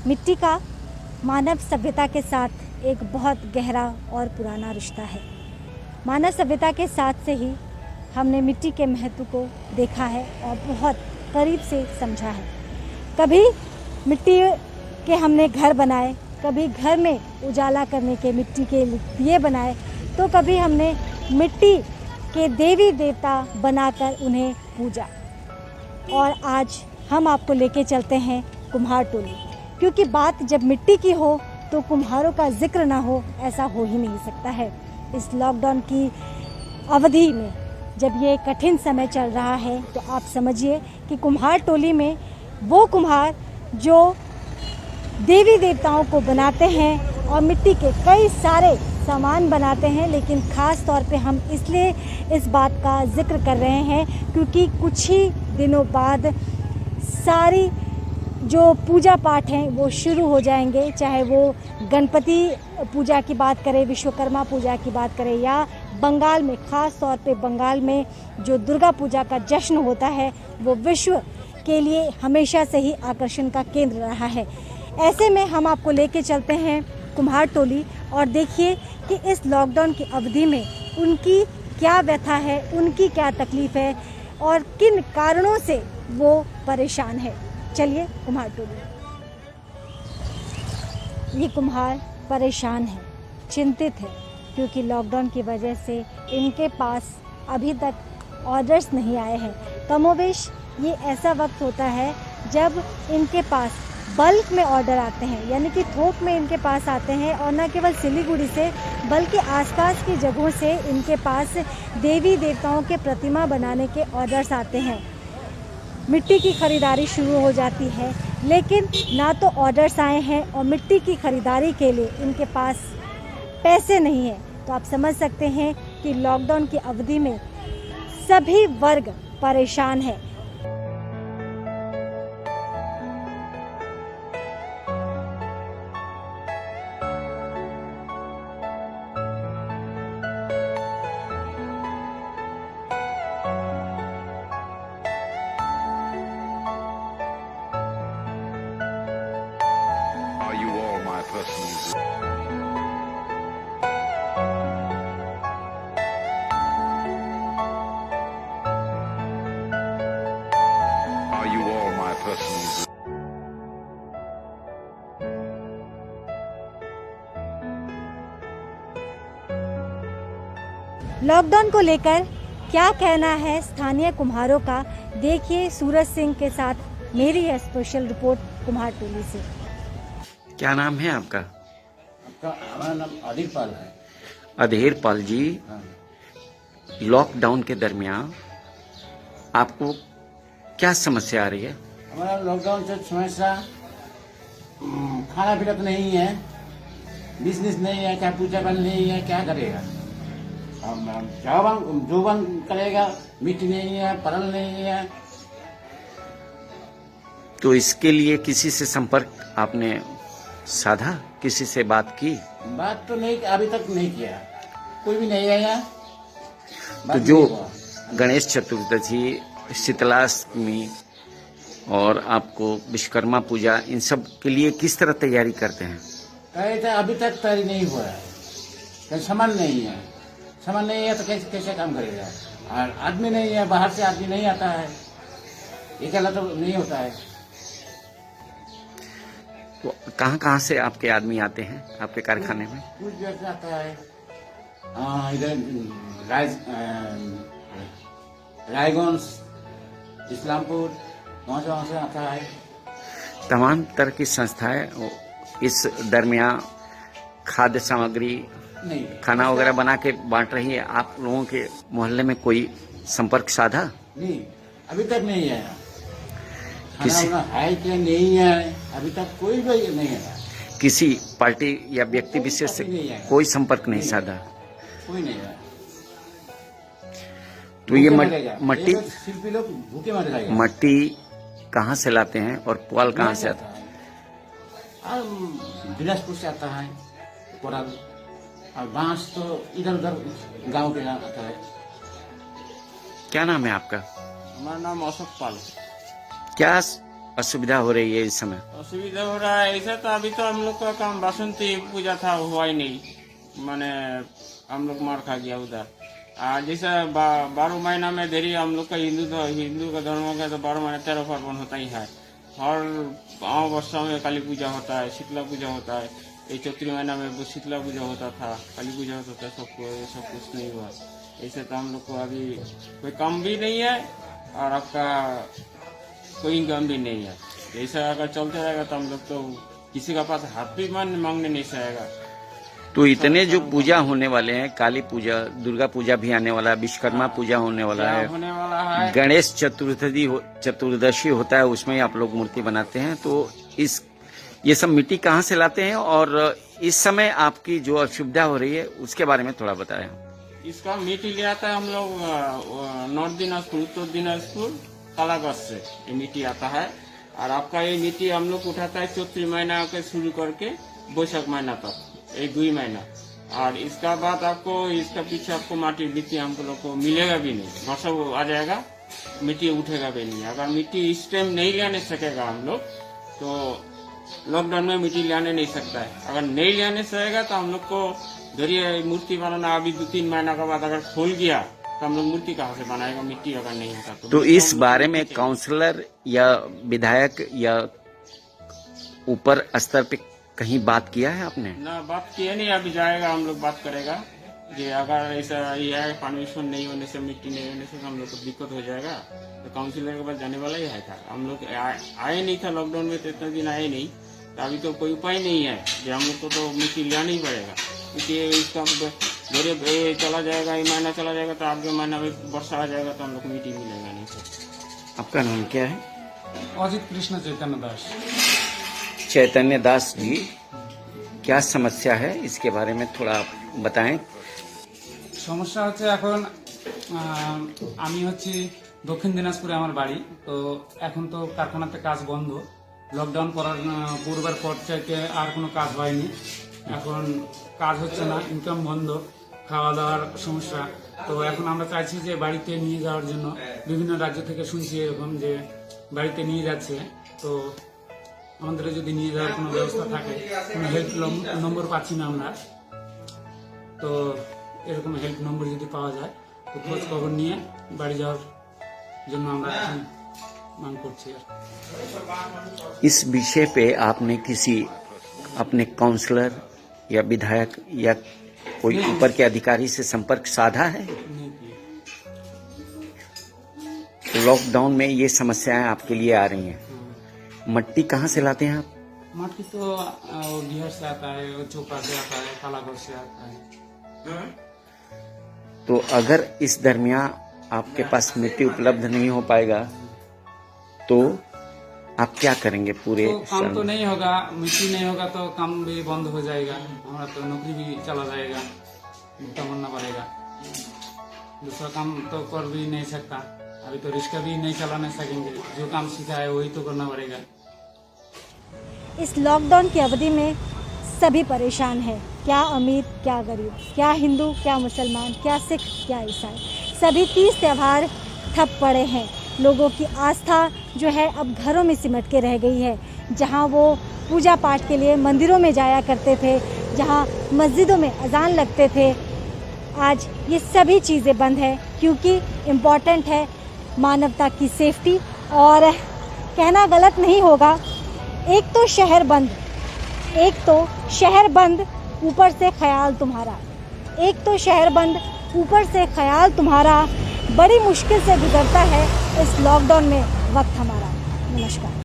मिट्टी का मानव सभ्यता के साथ एक बहुत गहरा और पुराना रिश्ता है। मानव सभ्यता के साथ से ही हमने मिट्टी के महत्व को देखा है और बहुत करीब से समझा है। कभी मिट्टी के हमने घर बनाए, कभी घर में उजाला करने के मिट्टी के दिए बनाए, तो कभी हमने मिट्टी के देवी देवता बनाकर उन्हें पूजा। और आज हम आपको लेके चलते हैं कुम्हार टोली, क्योंकि बात जब मिट्टी की हो तो कुम्हारों का जिक्र ना हो, ऐसा हो ही नहीं सकता है। इस लॉकडाउन की अवधि में जब ये कठिन समय चल रहा है, तो आप समझिए कि कुम्हार टोली में वो कुम्हार जो देवी देवताओं को बनाते हैं और मिट्टी के कई सारे सामान बनाते हैं, लेकिन ख़ास तौर पे हम इसलिए इस बात का जिक्र कर रहे हैं क्योंकि कुछ ही दिनों बाद सारी जो पूजा पाठ हैं वो शुरू हो जाएंगे। चाहे वो गणपति पूजा की बात करें, विश्वकर्मा पूजा की बात करें, या बंगाल में, ख़ास तौर पे बंगाल में जो दुर्गा पूजा का जश्न होता है वो विश्व के लिए हमेशा से ही आकर्षण का केंद्र रहा है। ऐसे में हम आपको लेके चलते हैं कुम्हार टोली और देखिए कि इस लॉकडाउन की अवधि में उनकी क्या व्यथा है, उनकी क्या तकलीफ है और किन कारणों से वो परेशान है। चलिए कुम्हार टोली। ये कुम्हार परेशान है, चिंतित है, क्योंकि लॉकडाउन की वजह से इनके पास अभी तक ऑर्डर्स नहीं आए हैं। कमोवेश ये ऐसा वक्त होता है जब इनके पास बल्क में ऑर्डर आते हैं, यानी कि थोक में इनके पास आते हैं, और न केवल सिलीगुड़ी से बल्कि आसपास की जगहों से इनके पास देवी देवताओं के प्रतिमा बनाने के ऑर्डर्स आते हैं। मिट्टी की खरीदारी शुरू हो जाती है, लेकिन ना तो ऑर्डर्स आए हैं और मिट्टी की खरीदारी के लिए इनके पास पैसे नहीं हैं। तो आप समझ सकते हैं कि लॉकडाउन की अवधि में सभी वर्ग परेशान है। Are you all my personal? Are you all my personal? Lockdown को लेकर क्या कहना है स्थानीय कुम्हारों का, देखिए सूरज सिंह के साथ मेरी है स्पेशल रिपोर्ट कुम्हार टोली से। क्या नाम है आपका? हमारा नाम अधीर पाल है। अधीर पाल जी, हाँ। लॉकडाउन के दरमियान आपको क्या समस्या आ रही है? हमारा लॉकडाउन से समस्या खाना पीना तो नहीं है, बिजनेस नहीं है, क्या पूजा पाठ नहीं है, क्या करेगा? जो बन करेगा, मिट्टी नहीं है, परल नहीं है। तो इसके लिए किसी से संपर्क आपने साधा, किसी से बात की? बात तो नहीं, अभी तक नहीं किया, कोई भी नहीं आया। तो जो गणेश चतुर्थी, शीतलाष्टमी और आपको विश्वकर्मा पूजा, इन सब के लिए किस तरह तैयारी करते हैं? कहते अभी तक तैयारी नहीं हुआ है, सामान नहीं है। सामान नहीं है तो कैसे कैसे काम करेगा? और आदमी नहीं है, बाहर से आदमी नहीं आता है, ये गलत तो नहीं होता है। तो कहाँ से आपके आदमी आते हैं आपके कारखाने में? कुछ जगह से आता है, इधर रायगंज, इस्लामपुर, वहाँ से आता है। तमाम तरह की संस्थाएं इस दरमियान खाद्य सामग्री, नहीं, खाना वगैरह बना के बांट रही है। आप लोगों के मोहल्ले में कोई संपर्क साधा? नहीं, अभी तक नहीं है। किसी खाना है कि नहीं है, अभी तक कोई भी नहीं है। किसी पार्टी या व्यक्ति विशेष से कोई संपर्क नहीं साधा? कोई नहीं है। तो ये मरेगा। मट्टी ये शिल्पी लोग भूखे मर जाएगा। मट्टी कहाँ से लाते हैं और पुआल कहाँ से आता है? बिलासपुर से आता है कोराल, और बांस तो इधर उधर गांव के यहाँ आता है। क्या नाम है आपका? हमारा नाम अशोक पाल। क्या असुविधा हो रही है इस समय? असुविधा हो रहा है ऐसा तो अभी तो हम लोग का काम बासंती पूजा था हुआ ही नहीं, माने हम लोग मार खा गया उधर। जैसा 12 महीना में देरी हम लोग का हिंदू का धर्म का तो 12 महीने 13 पार्वण होता ही है। हर वर्षों में काली पूजा होता है, शीतला पूजा होता है। ये चैत्री महीना में शीतला पूजा होता था, काली पूजा होता था, सब कुछ नहीं हुआ। ऐसे तो हम लोग को अभी कोई काम भी नहीं है और आपका कोई इनकम भी नहीं है। ऐसा अगर चलते रहेगा तो हम लोग तो किसी का पास हाथ भी मांगने नहीं सकेगा। तो इतने जो पूजा होने वाले हैं, काली पूजा, दुर्गा पूजा भी आने वाला है, विश्वकर्मा पूजा होने वाला है, होने वाला है, गणेश चतुर्दशी होता है, उसमें आप लोग मूर्ति बनाते हैं। तो ये सब मिट्टी कहाँ से लाते हैं और इस समय आपकी जो असुविधा हो रही है उसके बारे में थोड़ा बताएं। इसका मिट्टी ले आता है हम लोग नॉर्थ दिनाजपुर, उत्तर दिनाजपुर, कालागढ़ से ये मिट्टी आता है। और आपका ये मिट्टी हम लोग उठाता है चैत्री महीना के शुरू करके बैसाख महीना तक, एक 2 महीना। और इसका बाद आपको इसका पीछे आपको मिट्टी हम लोग को मिलेगा भी नहीं, वर्षा आ जाएगा, मिट्टी उठेगा भी नहीं। अगर मिट्टी इस टाइम नहीं लाने सकेगा हम लोग तो लॉकडाउन में मिट्टी लाने नहीं सकता है। अगर नहीं लाने सकेगा तो हम लोग को धरिए मूर्ति बनाना अभी 2-3 महीना के बाद अगर खोल गया तो हम लोग मूर्ति कहाँ से बनाएगा, मिट्टी अगर नहीं होता तो इस बारे में काउंसलर या विधायक या ऊपर स्तर पे कहीं बात किया है आपने? ना, बात किया नहीं, अभी जाएगा हम लोग बात करेगा कि अगर ऐसा ये है परमिशन नहीं होने से, मिट्टी नहीं होने से हम लोग को दिक्कत हो जाएगा। तो काउंसिलर के पास जाने वाला ही है था। हम लोग आए नहीं था लॉकडाउन में, तो इतना दिन आए नहीं, तो अभी तो कोई उपाय नहीं है कि हम लोग को तो मिट्टी लाना ही पड़ेगा। क्योंकि इसका धीरे चला जाएगा, ये महीना चला जाएगा तो आगे महीना में वर्षा आ जाएगा तो हम लोग को मिट्टी मिलेगा नहीं। आपका नाम क्या है? अजित कृष्ण चैतन्य दास। चैतन्य दास जी, क्या समस्या है इसके बारे में थोड़ा बताएं। সমস্যা হচ্ছে এখন আমি হচ্ছি দক্ষিণ দিনাজপুরে আমার বাড়ি। তো এখন তো কারখানাতে কাজ বন্ধ, লকডাউন করার পূর্বের পর চাইতে আর কোনো কাজ হয়নি। এখন কাজ হচ্ছে না, ইনকাম বন্ধ, খাওয়া দাওয়ার সমস্যা। তো এখন আমরা চাইছি যে বাড়িতে নিয়ে যাওয়ার জন্য, বিভিন্ন রাজ্য থেকে শুনছি এরকম যে বাড়িতে নিয়ে যাচ্ছে। তো আমাদের যদি নিয়ে যাওয়ার কোনো ব্যবস্থা থাকে, কোনো হেল্প নম্বর পাচ্ছি না আমরা, তো এরকম হেল্প নম্বর যদি পাওয়া যায় তো খোঁজ খবর নিয়ে বাড়ি যাওয়ার জন্য আমরা मांग করছি। इस विषय पे आपने किसी अपने काउंसलर या विधायक या कोई ऊपर के अधिकारी से संपर्क साधा है? लॉकडाउन में ये समस्याएं आपके लिए आ रही हैं। मट्टी कहाँ से लाते हैं आप? मट्टी तो बिहार से आता है, चोपड़ा से आता है, कालागढ़ से आता है। तो अगर इस दरमियान आपके पास मिट्टी उपलब्ध नहीं हो पाएगा तो आप क्या करेंगे? पूरे तो काम तो नहीं होगा, मिट्टी नहीं होगा तो काम भी बंद हो जाएगा, हमारा तो नौकरी भी चला जाएगा, भुट्टा बनना पड़ेगा। दूसरा काम तो कर भी नहीं सकता, अभी तो रिक्शा भी नहीं चलाने सकेंगे, जो काम सीखा है वही तो करना पड़ेगा। इस लॉकडाउन की अवधि में सभी परेशान हैं, क्या अमीर क्या गरीब, क्या हिंदू क्या मुसलमान, क्या सिख क्या ईसाई, सभी 30 त्यौहार ठप पड़े हैं। लोगों की आस्था जो है अब घरों में सिमट के रह गई है। जहां वो पूजा पाठ के लिए मंदिरों में जाया करते थे, जहां मस्जिदों में अजान लगते थे, आज ये सभी चीज़ें बंद है क्योंकि इम्पॉर्टेंट है मानवता की सेफ्टी। और कहना गलत नहीं होगा, एक तो शहर बंद ऊपर से ख्याल तुम्हारा, एक तो शहर बंद ऊपर से ख्याल तुम्हारा, बड़ी मुश्किल से गुजरता है इस लॉकडाउन में वक्त हमारा। नमस्कार।